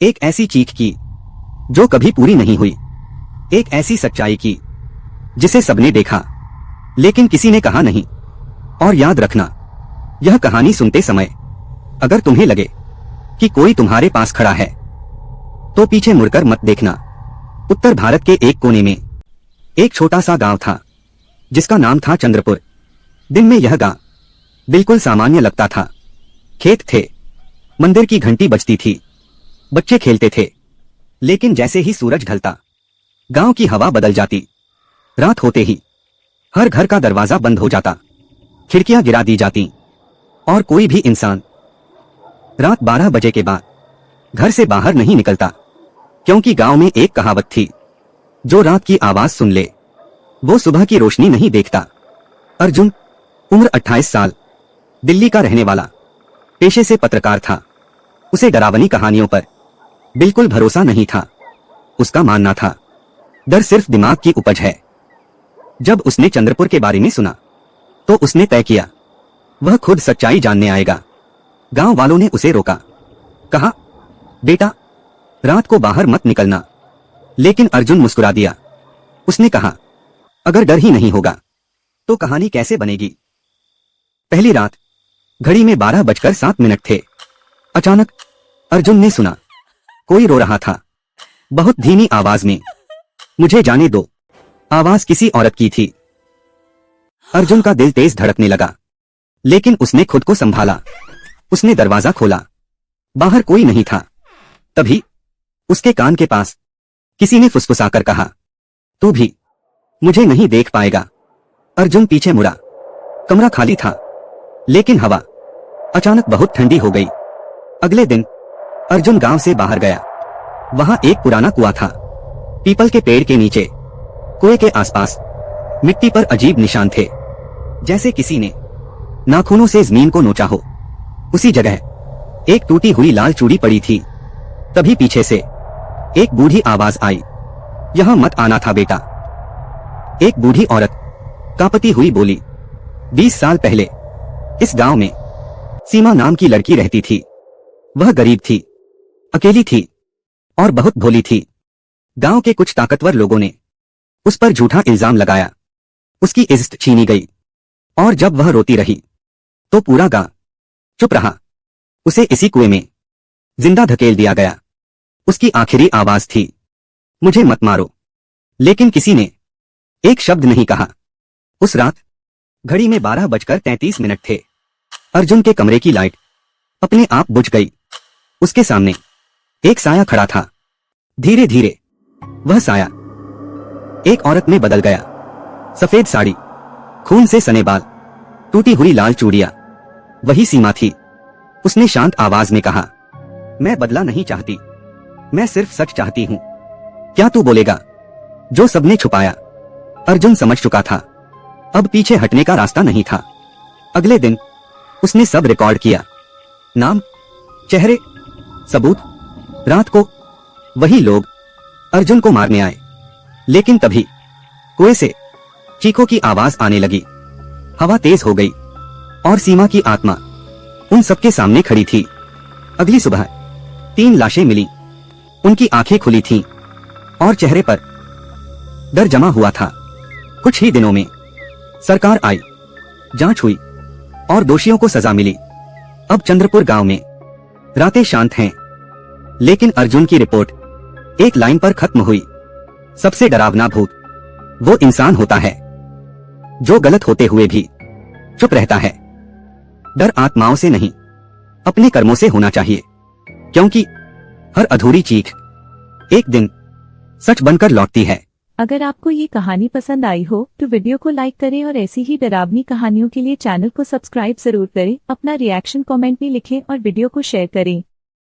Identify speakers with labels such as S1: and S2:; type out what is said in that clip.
S1: एक ऐसी चीख की जो कभी पूरी नहीं हुई, एक ऐसी सच्चाई की जिसे सबने देखा लेकिन किसी ने कहा नहीं। और याद रखना, यह कहानी सुनते समय अगर तुम्हें लगे कि कोई तुम्हारे पास खड़ा है तो पीछे मुड़कर मत देखना। उत्तर भारत के एक कोने में एक छोटा सा गांव था जिसका नाम था चंद्रपुर। दिन में यह गांव बिल्कुल सामान्य लगता था। खेत थे, मंदिर की घंटी बजती थी, बच्चे खेलते थे। लेकिन जैसे ही सूरज ढलता, गांव की हवा बदल जाती। रात होते ही हर घर का दरवाजा बंद हो जाता, खिड़कियां गिरा दी जाती और कोई भी इंसान रात 12 बजे के बाद घर से बाहर नहीं निकलता, क्योंकि गांव में एक कहावत थी, जो रात की आवाज सुन ले वो सुबह की रोशनी नहीं देखता। अर्जुन, उम्र 28 साल, दिल्ली का रहने वाला, पेशे से पत्रकार था। उसे डरावनी कहानियों पर बिल्कुल भरोसा नहीं था। उसका मानना था डर सिर्फ दिमाग की उपज है। जब उसने चंद्रपुर के बारे में सुना तो उसने तय किया वह खुद सच्चाई जानने आएगा। गांव वालों ने उसे रोका, कहा, बेटा रात को बाहर मत निकलना। लेकिन अर्जुन मुस्कुरा दिया। उसने कहा, अगर डर ही नहीं होगा तो कहानी कैसे बनेगी। पहली रात घड़ी में 12:07 थे। अचानक अर्जुन ने सुना कोई रो रहा था, बहुत धीमी आवाज में। मुझे जाने दो। आवाज किसी औरत की थी। अर्जुन का दिल तेज धड़कने लगा, लेकिन उसने खुद को संभाला। उसने दरवाजा खोला। बाहर कोई नहीं था। तभी उसके कान के पास किसी ने फुसफुसाकर कहा, तू भी मुझे नहीं देख पाएगा। अर्जुन पीछे मुड़ा। कमरा खाली था, लेकिन हवा अचानक बहुत ठंडी हो गई। अगले दिन अर्जुन गांव से बाहर गया। वहां एक पुराना कुआं था। पीपल के पेड़ के नीचे कुएं के आसपास मिट्टी पर अजीब निशान थे, जैसे किसी ने नाखूनों से जमीन को नोचा हो। उसी जगह एक टूटी हुई लाल चूड़ी पड़ी थी। तभी पीछे से एक बूढ़ी आवाज आई, यहां मत आना था बेटा। एक बूढ़ी औरत कांपती हुई बोली, 20 साल पहले इस गांव में सीमा नाम की लड़की रहती थी। वह गरीब थी, अकेली थी और बहुत भोली थी। गांव के कुछ ताकतवर लोगों ने उस पर झूठा इल्जाम लगाया। उसकी इज्जत छीनी गई और जब वह रोती रही तो पूरा गांव चुप रहा। उसे इसी कुएं में जिंदा धकेल दिया गया। उसकी आखिरी आवाज थी, मुझे मत मारो। लेकिन किसी ने एक शब्द नहीं कहा। उस रात घड़ी में 12:33 थे। अर्जुन के कमरे की लाइट अपने आप बुझ गई। उसके सामने एक साया खड़ा था। धीरे धीरे वह साया एक औरत में बदल गया। सफेद साड़ी, खून से सने बाल, टूटी हुई लाल चूड़ियां, वही सीमा थी। उसने शांत आवाज में कहा, मैं बदला नहीं चाहती, मैं सिर्फ सच चाहती हूं। क्या तू बोलेगा जो सबने छुपाया? अर्जुन समझ चुका था, अब पीछे हटने का रास्ता नहीं था। अगले दिन उसने सब रिकॉर्ड किया, नाम, चेहरे, सबूत। रात को वही लोग अर्जुन को मारने आए। लेकिन तभी कुएं से चीखों की आवाज आने लगी। हवा तेज हो गई और सीमा की आत्मा उन सबके सामने खड़ी थी। अगली सुबह 3 लाशें मिली। उनकी आंखें खुली थीं और चेहरे पर डर जमा हुआ था। कुछ ही दिनों में सरकार आई, जांच हुई और दोषियों को सजा मिली। अब चंद्रपुर गांव में रातें शांत हैं, लेकिन अर्जुन की रिपोर्ट एक लाइन पर खत्म हुई। सबसे डरावना भूत वो इंसान होता है जो गलत होते हुए भी चुप रहता है। डर आत्माओं से नहीं, अपने कर्मों से होना चाहिए, क्योंकि हर अधूरी चीख एक दिन सच बनकर लौटती है।
S2: अगर आपको ये कहानी पसंद आई हो तो वीडियो को लाइक करें और ऐसी ही डरावनी कहानियों के लिए चैनल को सब्सक्राइब जरूर करें। अपना रिएक्शन कमेंट में लिखें और वीडियो को शेयर करें।